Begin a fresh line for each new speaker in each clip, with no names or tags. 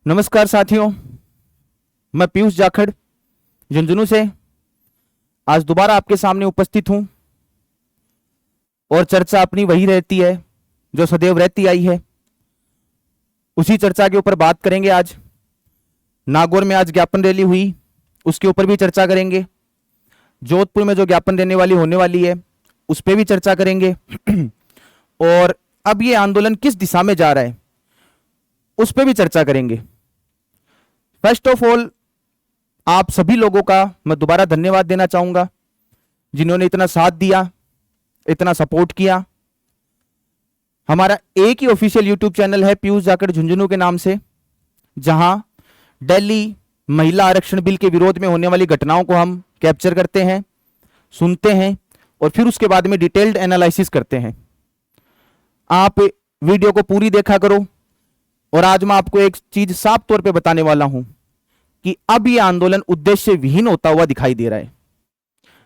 नमस्कार साथियों, मैं पीयूष जाखड़ झुंझुनू से आज दोबारा आपके सामने उपस्थित हूं और चर्चा अपनी वही रहती है जो सदैव रहती आई है। उसी चर्चा के ऊपर बात करेंगे। आज नागौर में आज ज्ञापन रैली हुई, उसके ऊपर भी चर्चा करेंगे। जोधपुर में जो ज्ञापन रैली होने वाली है उस पर भी चर्चा करेंगे और अब ये आंदोलन किस दिशा में जा रहा है उस पर भी चर्चा करेंगे। फर्स्ट ऑफ ऑल, आप सभी लोगों का मैं दोबारा धन्यवाद देना चाहूंगा जिन्होंने इतना साथ दिया, इतना सपोर्ट किया। हमारा एक ही ऑफिशियल यूट्यूब चैनल है पीयूष जाखड़ झुंझुनू के नाम से, जहां दिल्ली महिला आरक्षण बिल के विरोध में होने वाली घटनाओं को हम कैप्चर करते हैं, सुनते हैं और फिर उसके बाद में डिटेल्ड एनालिसिस करते हैं। आप वीडियो को पूरी देखा करो। और आज मैं आपको एक चीज साफ तौर पे बताने वाला हूं कि अब यह आंदोलन उद्देश्य विहीन होता हुआ दिखाई दे रहा है,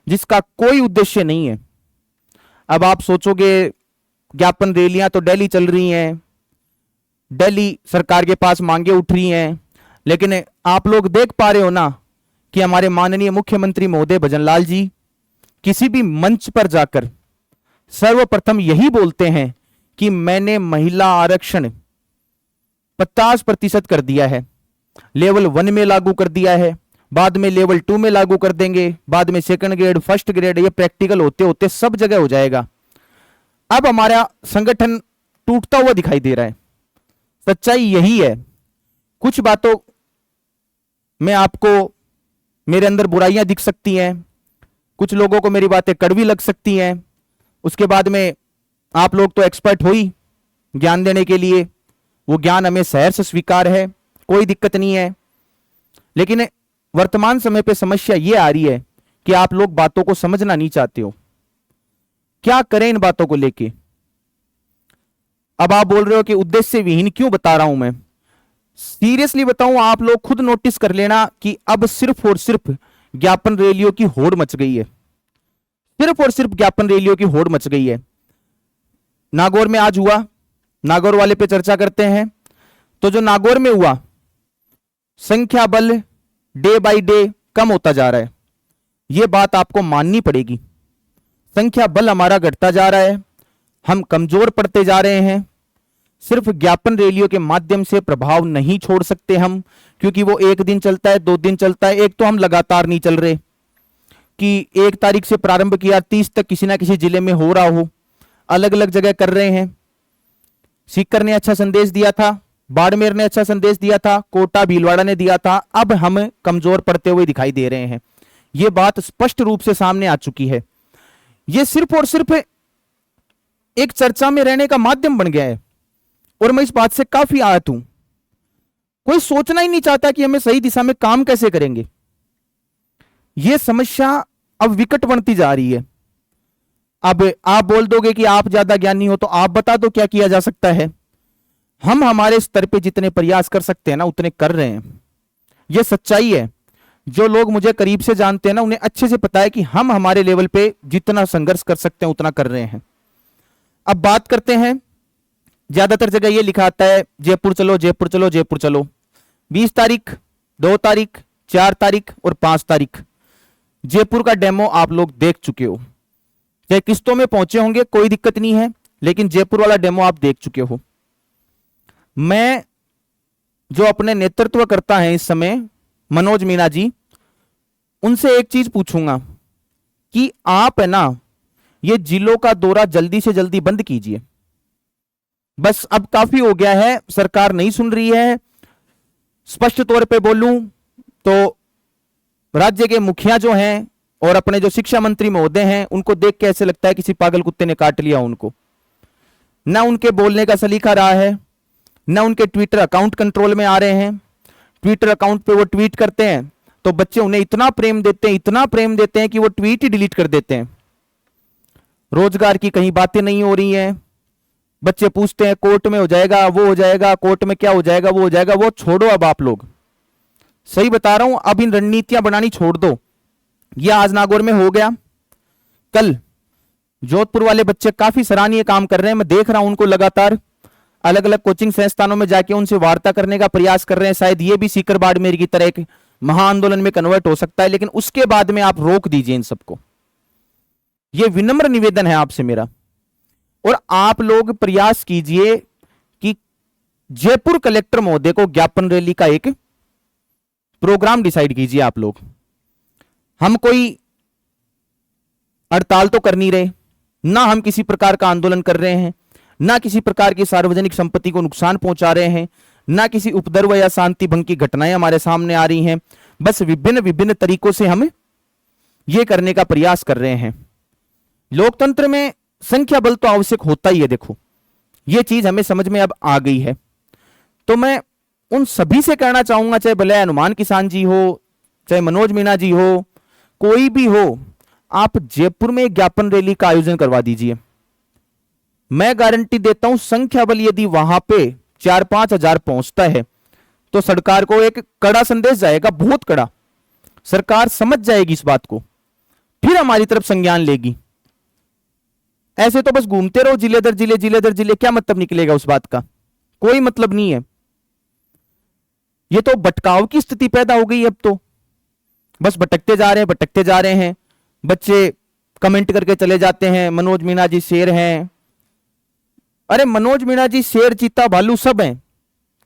जिसका कोई उद्देश्य नहीं है। अब आप सोचोगे ज्ञापन रैलियां तो दिल्ली चल रही हैं, दिल्ली सरकार के पास मांगे उठ रही हैं, लेकिन आप लोग देख पा रहे हो ना कि हमारे माननीय मुख्यमंत्री महोदय भजनलाल जी किसी भी मंच पर जाकर सर्वप्रथम यही बोलते हैं कि मैंने महिला आरक्षण 50% कर दिया है, लेवल 1 में लागू कर दिया है, बाद में लेवल 2 में लागू कर देंगे, बाद में सेकंड ग्रेड, फर्स्ट ग्रेड, ये प्रैक्टिकल होते होते सब जगह हो जाएगा। अब हमारा संगठन टूटता हुआ दिखाई दे रहा है। सच्चाई यही है। कुछ बातों में आपको मेरे अंदर बुराइयां दिख सकती हैं, कुछ लोगों को मेरी बातें कड़वी लग सकती हैं। उसके बाद में आप लोग तो एक्सपर्ट हो ही ज्ञान देने के लिए, वो ज्ञान हमें सहर्ष स्वीकार है, कोई दिक्कत नहीं है। लेकिन वर्तमान समय पे समस्या ये आ रही है कि आप लोग बातों को समझना नहीं चाहते हो। क्या करें इन बातों को लेके? अब आप बोल रहे हो कि उद्देश्य विहीन क्यों बता रहा हूं मैं। सीरियसली बताऊं, आप लोग खुद नोटिस कर लेना कि अब सिर्फ और सिर्फ ज्ञापन रैलियों की होड़ मच गई है। सिर्फ और सिर्फ ज्ञापन रैलियों की होड़ मच गई है। नागौर में आज हुआ, नागौर वाले पे चर्चा करते हैं। तो जो नागौर में हुआ, संख्या बल डे बाय डे कम होता जा रहा है। यह बात आपको माननी पड़ेगी। संख्या बल हमारा घटता जा रहा है, हम कमजोर पड़ते जा रहे हैं। सिर्फ ज्ञापन रैलियों के माध्यम से प्रभाव नहीं छोड़ सकते हम, क्योंकि वो 1 दिन चलता है, 2 दिन चलता है। एक तो हम लगातार नहीं चल रहे कि 1 तारीख से प्रारंभ किया, 30 तक किसी ना किसी जिले में हो रहा हो, अलग अलग जगह कर रहे हैं। सीकर ने अच्छा संदेश दिया था, बाड़मेर ने अच्छा संदेश दिया था, कोटा भीलवाड़ा ने दिया था। अब हम कमजोर पड़ते हुए दिखाई दे रहे हैं। यह बात स्पष्ट रूप से सामने आ चुकी है। यह सिर्फ और सिर्फ एक चर्चा में रहने का माध्यम बन गया है और मैं इस बात से काफी आहत हूं। कोई सोचना ही नहीं चाहता कि हमें सही दिशा में काम कैसे करेंगे। यह समस्या अब विकट बनती जा रही है। अब आप बोल दोगे कि आप ज्यादा ज्ञानी हो, तो आप बता दो क्या किया जा सकता है। हम हमारे स्तर पे जितने प्रयास कर सकते हैं ना उतने कर रहे हैं। यह सच्चाई है। जो लोग मुझे करीब से जानते हैं ना, उन्हें अच्छे से पता है कि हम हमारे लेवल पे जितना संघर्ष कर सकते हैं उतना कर रहे हैं। अब बात करते हैं, ज्यादातर जगह यह लिखा आता है जयपुर चलो, जयपुर चलो, जयपुर चलो। 20 तारीख, 2 तारीख, 4 तारीख और 5 तारीख जयपुर का डेमो आप लोग देख चुके हो। चाहे किस्तों में पहुंचे होंगे, कोई दिक्कत नहीं है, लेकिन जयपुर वाला डेमो आप देख चुके हो। मैं जो अपने नेतृत्व करता है इस समय, मनोज मीणा जी, उनसे एक चीज पूछूंगा कि आप है ना ये जिलों का दौरा जल्दी से जल्दी बंद कीजिए। बस अब काफी हो गया है, सरकार नहीं सुन रही है। स्पष्ट तौर पे बोलूं तो राज्य के मुखिया जो हैं और अपने जो शिक्षा मंत्री महोदय हैं, उनको देख के ऐसे लगता है किसी पागल कुत्ते ने काट लिया उनको। ना उनके बोलने का सलीका रहा है, ना उनके ट्विटर अकाउंट कंट्रोल में आ रहे हैं। ट्विटर अकाउंट पे वो ट्वीट करते हैं तो बच्चे उन्हें इतना प्रेम देते हैं, इतना प्रेम देते हैं कि वो ट्वीट ही डिलीट कर देते हैं। रोजगार की कहीं बातें नहीं हो रही हैं। बच्चे पूछते हैं कोर्ट में हो जाएगा, वो हो जाएगा, कोर्ट में क्या हो जाएगा, वो हो जाएगा। वो छोड़ो। अब आप लोग, सही बता रहा हूं, अब इन रणनीतियां बनानी छोड़ दो। यह आज नागौर में हो गया। कल जोधपुर वाले बच्चे काफी सराहनीय काम कर रहे हैं, मैं देख रहा हूं उनको लगातार। अलग अलग कोचिंग संस्थानों में जाके उनसे वार्ता करने का प्रयास कर रहे हैं। शायद ये भी सीकर बाड़मेर की तरह एक महाआंदोलन में कन्वर्ट हो सकता है, लेकिन उसके बाद में आप रोक दीजिए इन सबको। यह विनम्र निवेदन है आपसे मेरा। और आप लोग प्रयास कीजिए कि जयपुर कलेक्टर महोदय को ज्ञापन रैली का एक प्रोग्राम डिसाइड कीजिए आप लोग। हम कोई हड़ताल तो कर नहीं रहे, ना हम किसी प्रकार का आंदोलन कर रहे हैं, ना किसी प्रकार की सार्वजनिक संपत्ति को नुकसान पहुंचा रहे हैं, ना किसी उपद्रव या शांति भंग की घटनाएं हमारे सामने आ रही हैं। बस विभिन्न विभिन्न तरीकों से हम यह करने का प्रयास कर रहे हैं। लोकतंत्र में संख्या बल तो आवश्यक होता ही है। देखो, यह चीज हमें समझ में अब आ गई है। तो मैं उन सभी से कहना चाहूंगा, चाहे भले हनुमान किसान जी हो, चाहे मनोज मीणा जी हो, कोई भी हो, आप जयपुर में एक ज्ञापन रैली का आयोजन करवा दीजिए। मैं गारंटी देता हूं संख्या बल यदि वहां पे 4-5 हजार पहुंचता है तो सरकार को एक कड़ा संदेश जाएगा, बहुत कड़ा। सरकार समझ जाएगी इस बात को, फिर हमारी तरफ संज्ञान लेगी। ऐसे तो बस घूमते रहो जिले दर जिले, जिले दर जिले, क्या मतलब निकलेगा उस बात का? कोई मतलब नहीं है। ये तो भटकाव की स्थिति पैदा हो गई। अब तो बस भटकते जा रहे हैं, भटकते जा रहे हैं। बच्चे कमेंट करके चले जाते हैं, मनोज मीणा जी शेर हैं। अरे मनोज मीणा जी शेर, चीता, भालू सब हैं,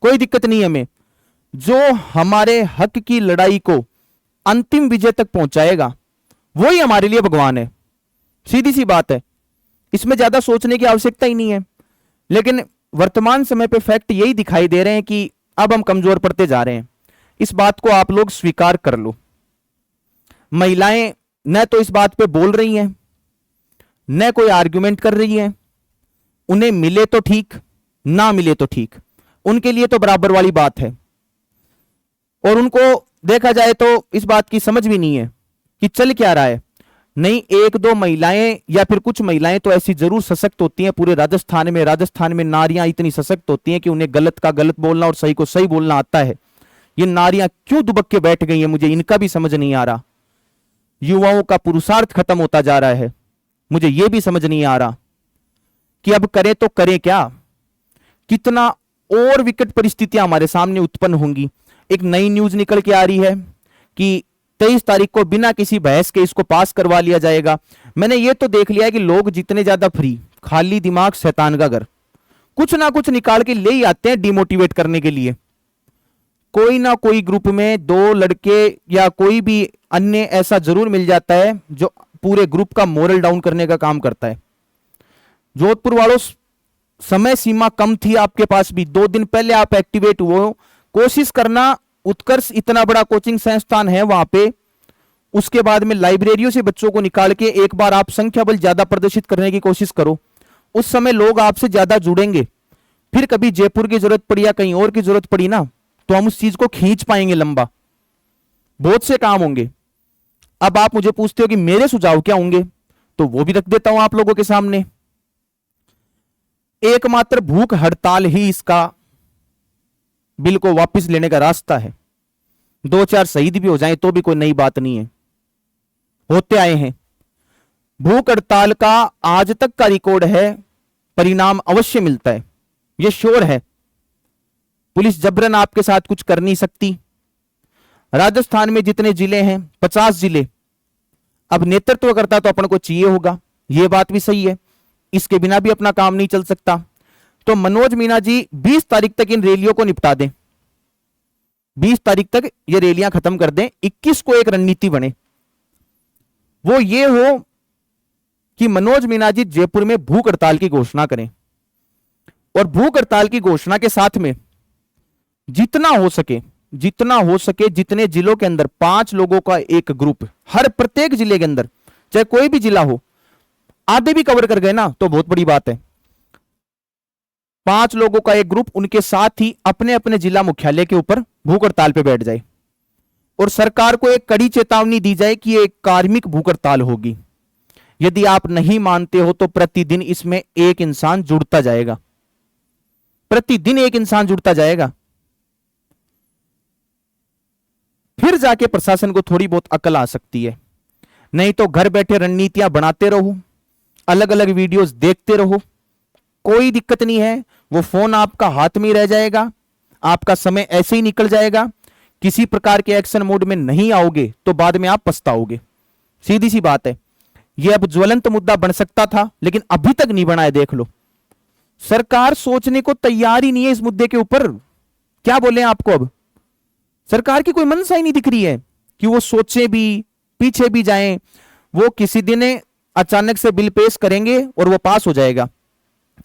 कोई दिक्कत नहीं है हमें। जो हमारे हक की लड़ाई को अंतिम विजय तक पहुंचाएगा वही हमारे लिए भगवान है। सीधी सी बात है, इसमें ज्यादा सोचने की आवश्यकता ही नहीं है। लेकिन वर्तमान समय पे फैक्ट यही दिखाई दे रहे हैं कि अब हम कमजोर पड़ते जा रहे हैं। इस बात को आप लोग स्वीकार कर लो। महिलाएं न तो इस बात पे बोल रही हैं, न कोई आर्गुमेंट कर रही हैं। उन्हें मिले तो ठीक, ना मिले तो ठीक, उनके लिए तो बराबर वाली बात है। और उनको देखा जाए तो इस बात की समझ भी नहीं है कि चल क्या रहा है। नहीं, एक दो महिलाएं या फिर कुछ महिलाएं तो ऐसी जरूर सशक्त होती हैं पूरे राजस्थान में नारियां इतनी सशक्त होती हैं कि उन्हें गलत का गलत बोलना और सही को सही बोलना आता है। ये नारियां क्यों दुबक के बैठ गई हैं, मुझे इनका भी समझ नहीं आ रहा। युवाओं का पुरुषार्थ खत्म होता जा रहा है, मुझे यह भी समझ नहीं आ रहा कि अब करें तो करें क्या। कितना और विकट परिस्थितियां हमारे सामने उत्पन्न होंगी। एक नई न्यूज निकल के आ रही है कि 23 तारीख को बिना किसी बहस के इसको पास करवा लिया जाएगा। मैंने ये तो देख लिया है कि लोग जितने ज्यादा फ्री, खाली दिमाग शैतान का घर, कुछ ना कुछ निकाल के ले ही आते हैं डिमोटिवेट करने के लिए। कोई ना कोई ग्रुप में 2 लड़के या कोई भी अन्य ऐसा जरूर मिल जाता है जो पूरे ग्रुप का मोरल डाउन करने का काम करता है। जोधपुर वालों, समय सीमा कम थी आपके पास भी, 2 दिन पहले आप एक्टिवेट हुए हो। कोशिश करना, उत्कर्ष इतना बड़ा कोचिंग संस्थान है वहां पे, उसके बाद में लाइब्रेरियों से बच्चों को निकाल के एक बार आप संख्या बल ज्यादा प्रदर्शित करने की कोशिश करो। उस समय लोग आपसे ज्यादा जुड़ेंगे। फिर कभी जयपुर की जरूरत पड़ी या कहीं और की जरूरत पड़ी ना, तो हम उस चीज को खींच पाएंगे लंबा। बहुत से काम होंगे। अब आप मुझे पूछते हो कि मेरे सुझाव क्या होंगे, तो वो भी रख देता हूं आप लोगों के सामने। एकमात्र भूख हड़ताल ही इसका बिल को वापस लेने का रास्ता है। 2-4 शहीद भी हो जाएं तो भी कोई नई बात नहीं है, होते आए हैं। भूख हड़ताल का आज तक का रिकॉर्ड है, परिणाम अवश्य मिलता है, यह श्योर है। पुलिस जबरन आपके साथ कुछ कर नहीं सकती। राजस्थान में जितने जिले हैं, 50 जिले, अब नेतृत्व करता तो अपन को चाहिए होगा, यह बात भी सही है। इसके बिना भी अपना काम नहीं चल सकता। तो मनोज मीणा जी 20 तारीख तक इन रैलियों को निपटा दें, 20 तारीख तक ये रैलियां खत्म कर दें। 21 को एक रणनीति बने, वो ये हो कि मनोज मीणा जी जयपुर में भूख हड़ताल की घोषणा करें। और भूख हड़ताल की घोषणा के साथ में जितना हो सके, जितने जिलों के अंदर 5 लोगों का एक ग्रुप, हर प्रत्येक जिले के अंदर, चाहे कोई भी जिला हो, आधे भी कवर कर गए ना तो बहुत बड़ी बात है। 5 लोगों का एक ग्रुप उनके साथ ही अपने अपने जिला मुख्यालय के ऊपर भूख हड़ताल पे बैठ जाए और सरकार को एक कड़ी चेतावनी दी जाए कि एक कार्मिक भूख हड़ताल होगी। यदि आप नहीं मानते हो तो प्रतिदिन इसमें एक इंसान जुड़ता जाएगा, प्रतिदिन एक इंसान जुड़ता जाएगा। फिर जाके प्रशासन को थोड़ी बहुत अकल आ सकती है। नहीं तो घर बैठे रणनीतियां बनाते रहो, अलग अलग वीडियोस देखते रहो, कोई दिक्कत नहीं है। वो फोन आपका हाथ में ही रह जाएगा, आपका समय ऐसे ही निकल जाएगा। किसी प्रकार के एक्शन मोड में नहीं आओगे तो बाद में आप पछताओगे। सीधी सी बात है। यह अब ज्वलंत मुद्दा बन सकता था लेकिन अभी तक नहीं बना है। देख लो, सरकार सोचने को तैयार ही नहीं है इस मुद्दे के ऊपर। क्या बोले आपको, अब सरकार की कोई मंशा ही नहीं दिख रही है कि वो सोचे भी, पीछे भी जाएं। वो किसी दिन अचानक से बिल पेश करेंगे और वो पास हो जाएगा।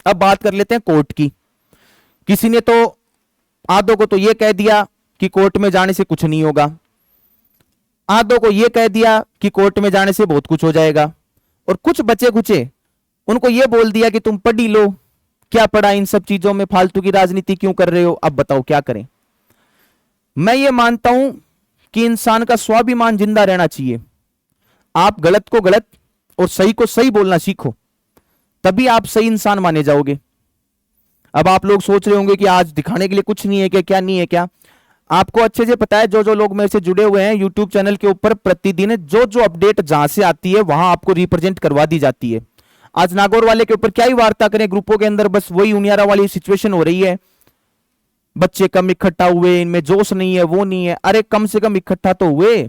अब बात कर लेते हैं कोर्ट की। किसी ने तो, आधों को तो यह कह दिया कि कोर्ट में जाने से कुछ नहीं होगा, आधों को यह कह दिया कि कोर्ट में जाने से बहुत कुछ हो जाएगा, और कुछ बचे कुचे उनको यह बोल दिया कि तुम पढ़ ही लो, क्या पढ़ा इन सब चीजों में, फालतू की राजनीति क्यों कर रहे हो। अब बताओ क्या करें। मैं ये मानता हूं कि इंसान का स्वाभिमान जिंदा रहना चाहिए। आप गलत को गलत और सही को सही बोलना सीखो, तभी आप सही इंसान माने जाओगे। अब आप लोग सोच रहे होंगे कि आज दिखाने के लिए कुछ नहीं है क्या, क्या नहीं है क्या। आपको अच्छे से पता है, जो जो लोग मेरे से जुड़े हुए हैं यूट्यूब चैनल के ऊपर, प्रतिदिन जो जो अपडेट जहां से आती है वहां आपको रिप्रेजेंट करवा दी जाती है। आज नागौर वाले के ऊपर क्या ही वार्ता करें ग्रुपों के अंदर, बस वही उनियारा वाली सिचुएशन हो रही है। बच्चे कम इकट्ठा हुए, इनमें जोश नहीं है, वो नहीं है। अरे कम से कम इकट्ठा तो हुए।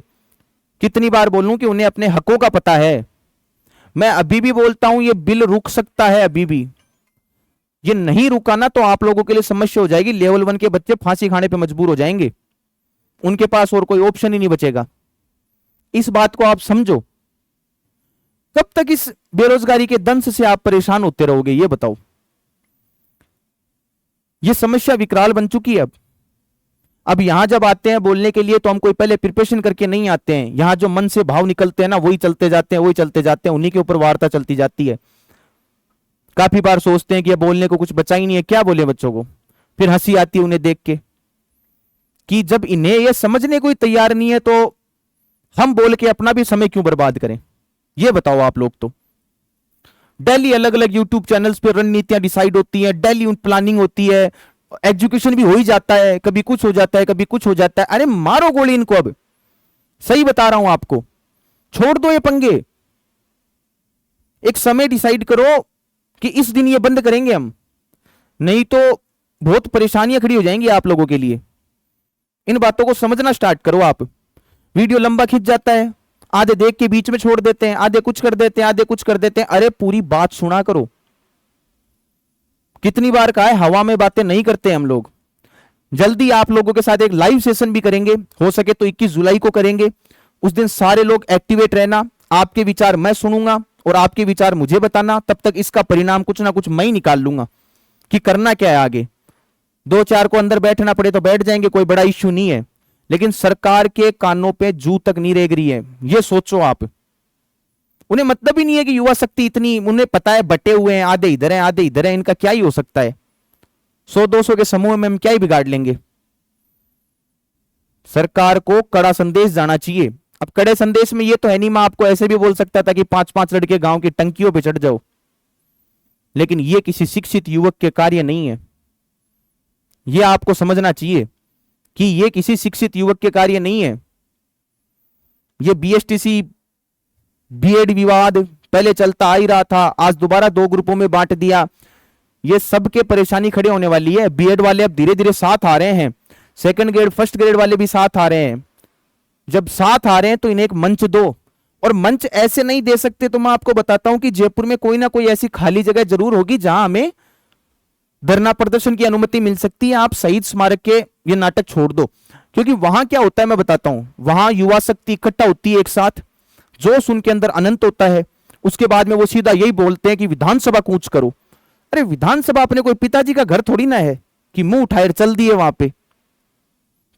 कितनी बार बोलूं कि उन्हें अपने हकों का पता है। मैं अभी भी बोलता हूं ये बिल रुक सकता है, अभी भी। ये नहीं रुका ना तो आप लोगों के लिए समस्या हो जाएगी। लेवल 1 के बच्चे फांसी खाने पे मजबूर हो जाएंगे, उनके पास और कोई ऑप्शन ही नहीं बचेगा। इस बात को आप समझो। कब तक इस बेरोजगारी के दंश से आप परेशान होते रहोगे, ये बताओ। ये समस्या विकराल बन चुकी है। अब यहां जब आते हैं बोलने के लिए तो हम कोई पहले प्रिपरेशन करके नहीं आते हैं। यहां जो मन से भाव निकलते हैं ना, वही चलते जाते हैं, वही चलते जाते हैं, उन्हीं के ऊपर वार्ता चलती जाती है। काफी बार सोचते हैं कि ये बोलने को कुछ बचा ही नहीं है, क्या बोले बच्चों को। फिर हंसी आती है उन्हें देख के कि जब इन्हें ये समझने को ही तैयार नहीं है तो हम बोल के अपना भी समय क्यों बर्बाद करें, ये बताओ आप लोग। तो डेली अलग अलग यूट्यूब चैनल्स पे रणनीतियां डिसाइड होती है, डेली प्लानिंग होती है, एजुकेशन भी हो ही जाता है, कभी कुछ हो जाता है, कभी कुछ हो जाता है। अरे मारो गोली इनको। अब सही बता रहा हूं आपको, छोड़ दो ये पंगे। एक समय डिसाइड करो कि इस दिन ये बंद करेंगे हम, नहीं तो बहुत परेशानियां खड़ी हो जाएंगी आप लोगों के लिए। इन बातों को समझना स्टार्ट करो आप। वीडियो लंबा खिंच जाता है, आधे देख के बीच में छोड़ देते हैं, आधे कुछ कर देते हैं, आधे कुछ कर देते हैं। अरे पूरी बात सुना करो। कितनी बार कहा है, हवा में बातें नहीं करते हम लोग। जल्दी आप लोगों के साथ एक लाइव सेशन भी करेंगे, हो सके तो 21 जुलाई को करेंगे। उस दिन सारे लोग एक्टिवेट रहना, आपके विचार मैं सुनूंगा और आपके विचार मुझे बताना। तब तक इसका परिणाम कुछ ना कुछ मैं ही निकाल लूंगा कि करना क्या है आगे। 2-4 को अंदर बैठना पड़े तो बैठ जाएंगे, कोई बड़ा इश्यू नहीं है। लेकिन सरकार के कानों पे जू तक नहीं रेंग रही है, ये सोचो आप। उन्हें मतलब ही नहीं है कि युवा शक्ति इतनी, उन्हें पता है बटे हुए हैं, आधे इधर हैं आधे इधर हैं, इनका क्या ही हो सकता है। 100-200 के समूह में हम क्या ही बिगाड़ लेंगे। सरकार को कड़ा संदेश जाना चाहिए। अब कड़े संदेश में ये तो है नहीं, मैं आपको ऐसे भी बोल सकता था कि 5-5 लड़के गांव की टंकियों पे चढ़ जाओ, लेकिन ये किसी शिक्षित युवक के कार्य नहीं है। ये आपको समझना चाहिए कि ये किसी शिक्षित युवक के कार्य नहीं है। ये बीएसटीसी बीएड विवाद पहले चलता आ ही रहा था, आज दोबारा 2 ग्रुपों में बांट दिया। ये सबके परेशानी खड़े होने वाली है। बीएड वाले अब धीरे धीरे साथ आ रहे हैं, सेकंड ग्रेड फर्स्ट ग्रेड वाले भी साथ आ रहे हैं। जब साथ आ रहे हैं तो इन्हें एक मंच दो, और मंच ऐसे नहीं दे सकते तो मैं आपको बताता हूं कि जयपुर में कोई ना कोई ऐसी खाली जगह जरूर होगी जहां हमें धरना प्रदर्शन की अनुमति मिल सकती है। आप शहीद स्मारक के ये नाटक छोड़ दो, क्योंकि वहां क्या होता है मैं बताता हूं। वहां युवा शक्ति इकट्ठा होती है एक साथ, जोश उनके अंदर अनंत होता है। उसके बाद में वो सीधा यही बोलते हैं कि विधानसभा कूच करो। अरे विधानसभा अपने कोई पिताजी का घर थोड़ी ना है कि मुंह उठाए चल दिए वहां पे।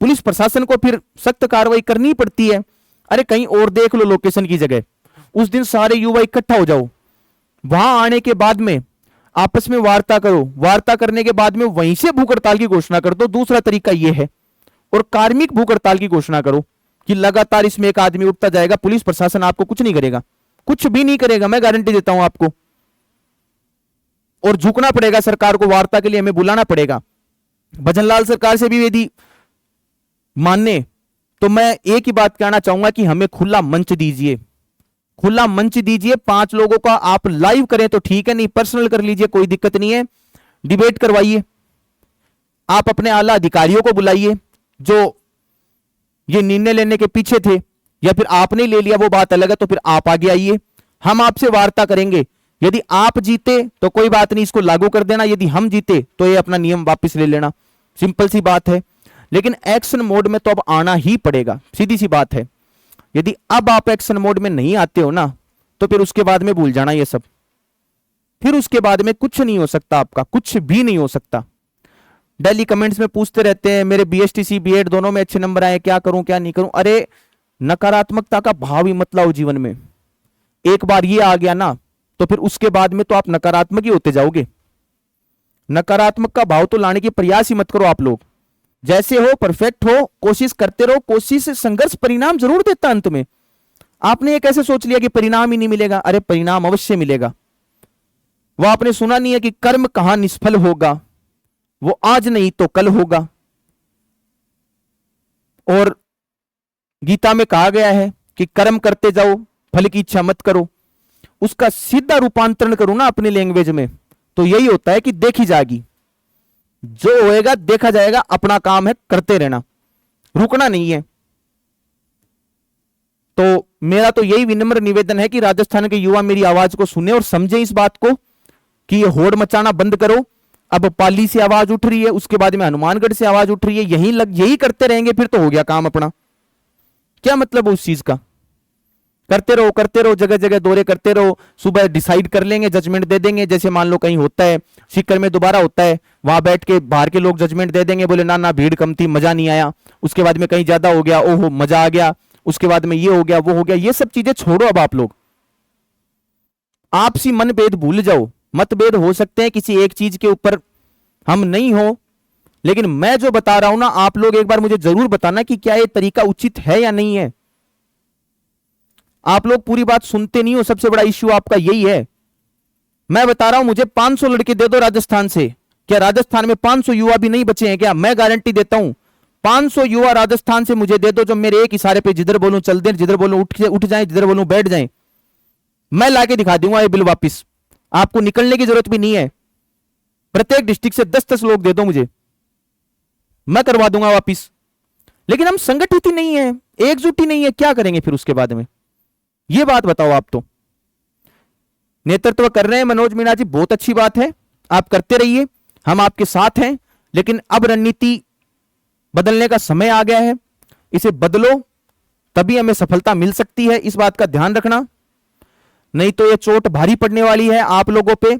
पुलिस प्रशासन को फिर सख्त कार्रवाई करनी पड़ती है। अरे कहीं और देख लो लोकेशन की जगह। उस दिन सारे युवा इकट्ठा हो जाओ, वहां आने के बाद में आपस में वार्ता करो, वार्ता करने के बाद में वहीं से भूख हड़ताल की घोषणा कर दो। दूसरा तरीका यह है, और कार्मिक भूख हड़ताल की घोषणा करो कि लगातार इसमें एक आदमी उठता जाएगा, पुलिस प्रशासन आपको कुछ नहीं करेगा, कुछ भी नहीं करेगा, मैं गारंटी देता हूं आपको। और झुकना पड़ेगा सरकार को, वार्ता के लिए हमें बुलाना पड़ेगा। भजनलाल सरकार से भी यदि मानने तो मैं एक ही बात कहना चाहूंगा कि हमें खुला मंच दीजिए, खुला मंच दीजिए। 5 लोगों का आप लाइव करें तो ठीक है, नहीं पर्सनल कर लीजिए, कोई दिक्कत नहीं है। डिबेट करवाइए, आप अपने आला अधिकारियों को बुलाइए जो ये निर्णय लेने के पीछे थे, या फिर आपने ले लिया वो बात अलग है, तो फिर आप आगे आइए, हम आपसे वार्ता करेंगे। यदि आप जीते तो कोई बात नहीं, इसको लागू कर देना, यदि हम जीते तो ये अपना नियम वापस ले लेना, सिंपल सी बात है। लेकिन एक्शन मोड में तो अब आना ही पड़ेगा, सीधी सी बात है। यदि अब आप एक्शन मोड में नहीं आते हो ना, तो फिर उसके बाद में भूल जाना ये सब, फिर उसके बाद में कुछ नहीं हो सकता, आपका कुछ भी नहीं हो सकता। डेली कमेंट्स में पूछते रहते हैं मेरे बीएसटीसी बीएड दोनों में अच्छे नंबर आए, क्या करूं क्या नहीं करूं। अरे नकारात्मकता का भाव ही मत लाओ जीवन में, एक बार ये आ गया ना तो फिर उसके बाद में तो आप नकारात्मक ही होते जाओगे। नकारात्मक का भाव तो लाने की प्रयास ही मत करो आप लोग। जैसे हो परफेक्ट हो, कोशिश करते रहो, कोशिश संघर्ष परिणाम जरूर देता अंत में। आपने ये कैसे सोच लिया कि परिणाम ही नहीं मिलेगा? अरे परिणाम अवश्य मिलेगा। वो आपने सुना नहीं है कि कर्म कहां निष्फल होगा, वो आज नहीं तो कल होगा। और गीता में कहा गया है कि कर्म करते जाओ, फल की इच्छा मत करो। उसका सीधा रूपांतरण करो ना अपनी लैंग्वेज में, तो यही होता है कि देखी जाएगी, जो होएगा देखा जाएगा। अपना काम है करते रहना, रुकना नहीं है। तो मेरा तो यही विनम्र निवेदन है कि राजस्थान के युवा मेरी आवाज को सुने और समझे इस बात को कि ये होड़ मचाना बंद करो। अब पाली से आवाज उठ रही है, उसके बाद में हनुमानगढ़ से आवाज उठ रही है, यही करते रहेंगे फिर तो हो गया काम अपना। क्या मतलब उस चीज का? करते रहो, जगह जगह दौरे करते रहो, सुबह डिसाइड कर लेंगे, जजमेंट दे देंगे। जैसे मान लो कहीं होता है, सीकर में दोबारा होता है, वहां बैठ के बाहर के लोग जजमेंट दे देंगे, बोले ना ना भीड़ कम थी, मजा नहीं आया। उसके बाद में कहीं ज्यादा हो गया, ओहो मजा आ गया। उसके बाद में ये हो गया, वो हो गया। ये सब चीजें छोड़ो अब आप लोग, आपसी मनभेद भूल जाओ। मतभेद हो सकते हैं किसी एक चीज के ऊपर, हम नहीं हो, लेकिन मैं जो बता रहा हूं ना, आप लोग एक बार मुझे जरूर बताना कि क्या ये तरीका उचित है या नहीं है। आप लोग पूरी बात सुनते नहीं हो, सबसे बड़ा इश्यू आपका यही है। मैं बता रहा हूं, मुझे 500 लड़के दे दो राजस्थान से, क्या राजस्थान में 500 युवा भी नहीं बचे हैं क्या? मैं गारंटी देता हूं 500 युवा राजस्थान से मुझे दे दो, जो मेरे एक इशारे पे जिधर बोलूं चल दें, जिधर बोलूं उठ जाएं, जिधर बोलूं बैठ जाएं। मैं लाके दिखा दूंगा ये बिल वापिस, आपको निकलने की जरूरत भी नहीं है। प्रत्येक डिस्ट्रिक्ट से 10-10 लोग दे दो मुझे, मैं करवा दूंगा वापिस। लेकिन हम संगठित ही नहीं है, एकजुट ही नहीं है, क्या करेंगे फिर उसके बाद में? ये बात बताओ आप। तो नेतृत्व कर रहे हैं मनोज मीणा जी, बहुत अच्छी बात है, आप करते रहिए, हम आपके साथ हैं। लेकिन अब रणनीति बदलने का समय आ गया है, इसे बदलो, तभी हमें सफलता मिल सकती है। इस बात का ध्यान रखना, नहीं तो ये चोट भारी पड़ने वाली है आप लोगों पे।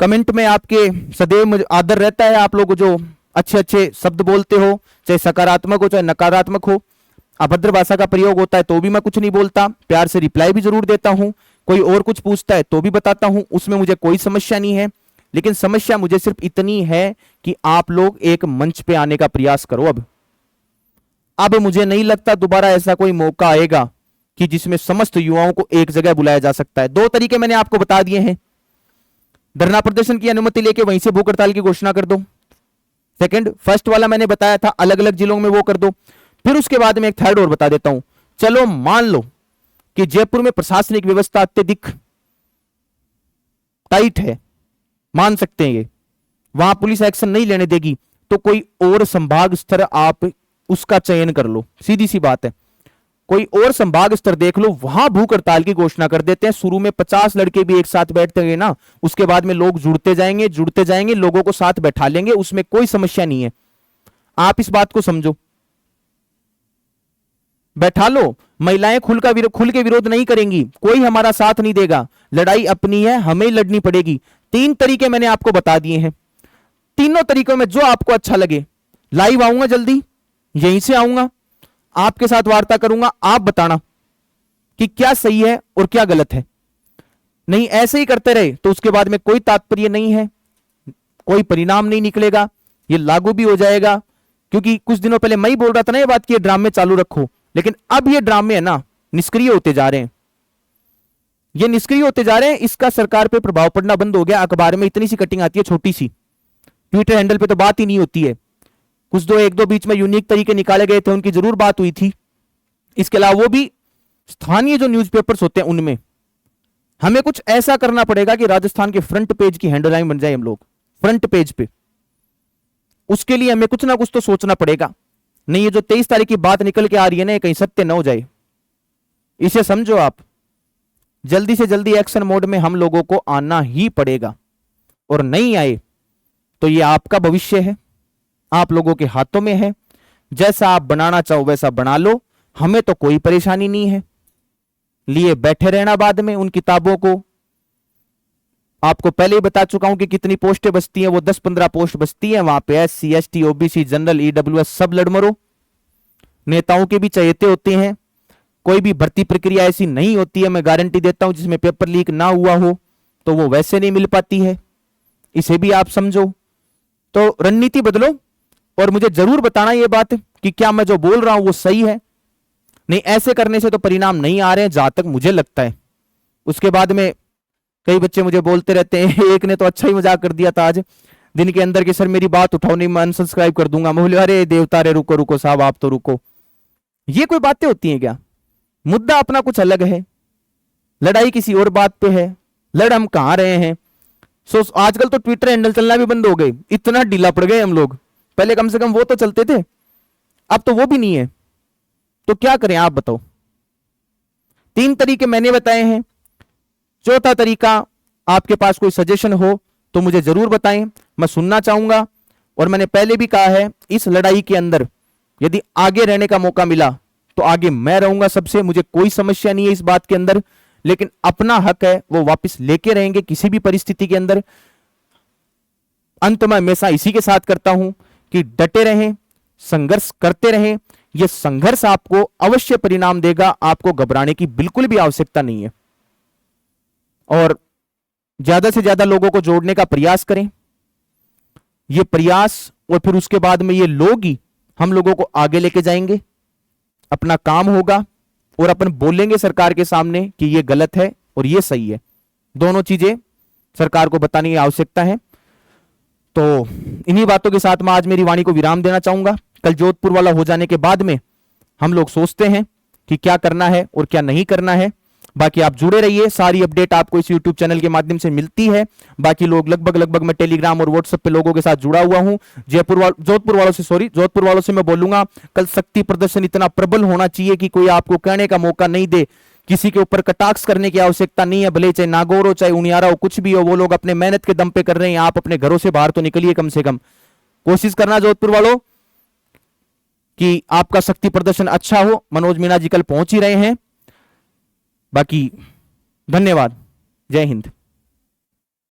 कमेंट में आपके सदैव आदर रहता है, आप लोग जो अच्छे अच्छे शब्द बोलते हो, चाहे सकारात्मक हो चाहे नकारात्मक हो। अभद्र भाषा का प्रयोग होता है तो भी मैं कुछ नहीं बोलता, प्यार से रिप्लाई भी जरूर देता हूं। कोई और कुछ पूछता है तो भी बताता हूं, उसमें मुझे कोई समस्या नहीं है। लेकिन समस्या मुझे सिर्फ इतनी है कि आप लोग एक मंच पे आने का प्रयास करो। अब मुझे नहीं लगता दोबारा ऐसा कोई मौका आएगा कि जिसमें समस्त युवाओं को एक जगह बुलाया जा सकता है। 2 तरीके मैंने आपको बता दिए हैं, धरना प्रदर्शन की अनुमति लेके वहीं से भूख हड़ताल की घोषणा कर दो। सेकंड, फर्स्ट वाला मैंने बताया था, अलग अलग जिलों में वो कर दो। फिर उसके बाद में एक थर्ड और बता देता हूं। चलो मान लो कि जयपुर में प्रशासनिक व्यवस्था अत्यधिक टाइट है, मान सकते हैं ये, वहां पुलिस एक्शन नहीं लेने देगी, तो कोई और संभाग स्तर आप उसका चयन कर लो, सीधी सी बात है। कोई और संभाग स्तर देख लो, वहां भूख हड़ताल की घोषणा कर देते हैं। शुरू में 50 लड़के भी एक साथ बैठते हैं ना, उसके बाद में लोग जुड़ते जाएंगे, लोगों को साथ बैठा लेंगे, उसमें कोई समस्या नहीं है। आप इस बात को समझो, बैठा लो। महिलाएं खुल के विरोध नहीं करेंगी, कोई हमारा साथ नहीं देगा, लड़ाई अपनी है, हमें लड़नी पड़ेगी। 3 तरीके मैंने आपको बता दिए हैं, तीनों तरीकों में जो आपको अच्छा लगे। लाइव आऊंगा जल्दी, यहीं से आऊंगा, आपके साथ वार्ता करूंगा, आप बताना कि क्या सही है और क्या गलत है। नहीं ऐसे ही करते रहे तो उसके बाद में कोई तात्पर्य नहीं है, कोई परिणाम नहीं निकलेगा, ये लागू भी हो जाएगा। क्योंकि कुछ दिनों पहले मैं ही बोल रहा था ना ये बात कि ये ड्रामे चालू रखो, लेकिन अब ये ड्रामे है ना निष्क्रिय होते जा रहे हैं, ये निष्क्रिय होते जा रहे हैं। इसका सरकार पे प्रभाव पड़ना बंद हो गया। अखबार में इतनी सी कटिंग आती है छोटी सी, ट्विटर हैंडल पे तो बात ही नहीं होती है। कुछ एक दो बीच में यूनिक तरीके निकाले गए थे, उनकी जरूर बात हुई थी। इसके अलावा वो भी स्थानीय जो न्यूज़पेपर्स होते हैं उनमें हमें कुछ ऐसा करना पड़ेगा कि राजस्थान के फ्रंट पेज की हेडलाइन बन जाए हम लोग। फ्रंट पेज पे। उसके लिए हमें कुछ ना कुछ तो सोचना पड़ेगा। नहीं, ये जो 23 तारीख की बात निकल के आ रही है ना, कहीं सत्य न हो जाए, इसे समझो आप। जल्दी से जल्दी एक्शन मोड में हम लोगों को आना ही पड़ेगा, और नहीं आए तो ये आपका भविष्य है, आप लोगों के हाथों में है। जैसा आप बनाना चाहो वैसा बना लो, हमें तो कोई परेशानी नहीं है। लिए बैठे रहना बाद में उन किताबों को। आपको पहले ही बता चुका हूं कि कितनी पोस्टें बचती हैं, वो 10-15 पोस्ट बचती हैं। वहां पे SC ST OBC general EWS सब लड़ मरो। नेताओं के भी चहेते होते हैं। कोई भी भर्ती प्रक्रिया ऐसी नहीं होती है, मैं गारंटी देता हूं, जिसमें पेपर लीक ना हुआ हो, तो वो वैसे नहीं मिल पाती है। इसे भी आप समझो। तो रणनीति बदलो, और मुझे जरूर बताना ये बात कि क्या मैं जो बोल रहा हूं वो सही है। नहीं, ऐसे करने से तो परिणाम नहीं आ रहे हैं जहां तक मुझे लगता है। उसके बाद में कई बच्चे मुझे बोलते रहते हैं, एक ने तो अच्छा ही मजाक कर दिया था आज दिन के अंदर कि सर मेरी बात उठाओ, नहीं मैं अनसब्सक्राइब कर दूंगा। मैं बोले अरे देवता रे, रुको रुको साहब, आप तो रुको। ये कोई बातें होती हैं क्या? मुद्दा अपना कुछ अलग है, लड़ाई किसी और बात पे है, लड़ हम कहां रहे हैं। सो आजकल तो ट्विटर हैंडल चलना भी बंद हो गए, इतना ढीला पड़ गए हम लोग। पहले कम से कम वो तो चलते थे, अब तो वो भी नहीं है। तो क्या करें आप बताओ? 3 तरीके मैंने बताए हैं। चौथा तरीका, आपके पास कोई सजेशन हो तो मुझे जरूर बताएं, मैं सुनना चाहूंगा। और मैंने पहले भी कहा है, इस लड़ाई के अंदर यदि आगे रहने का मौका मिला तो आगे मैं रहूंगा सबसे, मुझे कोई समस्या नहीं है इस बात के अंदर। लेकिन अपना हक है वो वापस लेके रहेंगे किसी भी परिस्थिति के अंदर। अंत में हमेशा इसी के साथ करता हूं कि डटे रहें, संघर्ष करते रहें। यह संघर्ष आपको अवश्य परिणाम देगा, आपको घबराने की बिल्कुल भी आवश्यकता नहीं है। और ज्यादा से ज्यादा लोगों को जोड़ने का प्रयास करें। यह प्रयास और फिर उसके बाद में ये लोग ही हम लोगों को आगे लेके जाएंगे। अपना काम होगा और अपन बोलेंगे सरकार के सामने कि यह गलत है और यह सही है। दोनों चीजें सरकार को बताने की आवश्यकता है। तो इन्हीं बातों के साथ मैं आज मेरी वाणी को विराम देना चाहूंगा। कल जोधपुर वाला हो जाने के बाद में हम लोग सोचते हैं कि क्या करना है और क्या नहीं करना है। बाकी आप जुड़े रहिए, सारी अपडेट आपको इस YouTube चैनल के माध्यम से मिलती है। बाकी लोग लगभग मैं टेलीग्राम और व्हाट्सएप पे लोगों के साथ जुड़ा हुआ हूं। जोधपुर वालों से मैं बोलूंगा, कल शक्ति प्रदर्शन इतना प्रबल होना चाहिए कि कोई आपको कहने का मौका नहीं दे। किसी के ऊपर कटाक्ष करने की आवश्यकता नहीं है, भले चाहे नागौर हो चाहे उनियारा हो, कुछ भी हो, वो लोग अपने मेहनत के दम पे कर रहे हैं। आप अपने घरों से बाहर तो निकलिए, कम से कम कोशिश करना जोधपुर वालों कि आपका शक्ति प्रदर्शन अच्छा हो। मनोज मीणा जी कल पहुंच ही रहे हैं। बाकी धन्यवाद, जय हिंद।